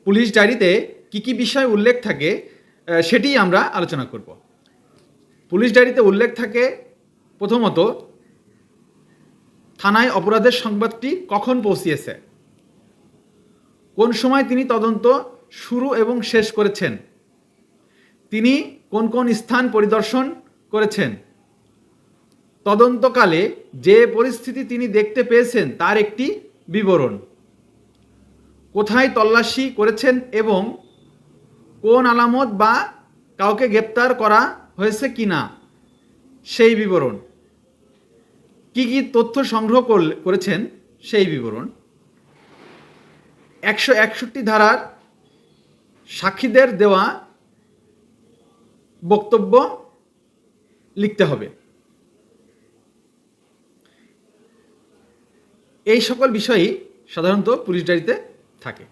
Police ডায়েরিতে কী কী বিষয় উল্লেখ থাকে সেটিই আমরা আলোচনা করব। পুলিশ ডায়েরিতে উল্লেখ থাকে প্রথমত থানায় অপরাধের সংবাদটি কখন পৌঁছিয়েছে, কোন সময় তিনি তদন্ত শুরু এবং শেষ করেছেন, তিনি কোন কোন স্থান পরিদর্শন করেছেন, তদন্তকালে যে পরিস্থিতি তিনি দেখতে পেয়েছেন তার একটি বিবরণ, কোথায় তল্লাশি করেছেন এবং কোন আলামত বা কাউকে গ্রেপ্তার করা হয়েছে কিনা সেই বিবরণ, কি কি তথ্য সংগ্রহ করেছেন সেই বিবরণ, 161 ধারার সাক্ষীদের দেওয়া বক্তব্য লিখতে হবে। এই সকল বিষয়ই সাধারণত পুলিশ ডায়েরিতে থাকে।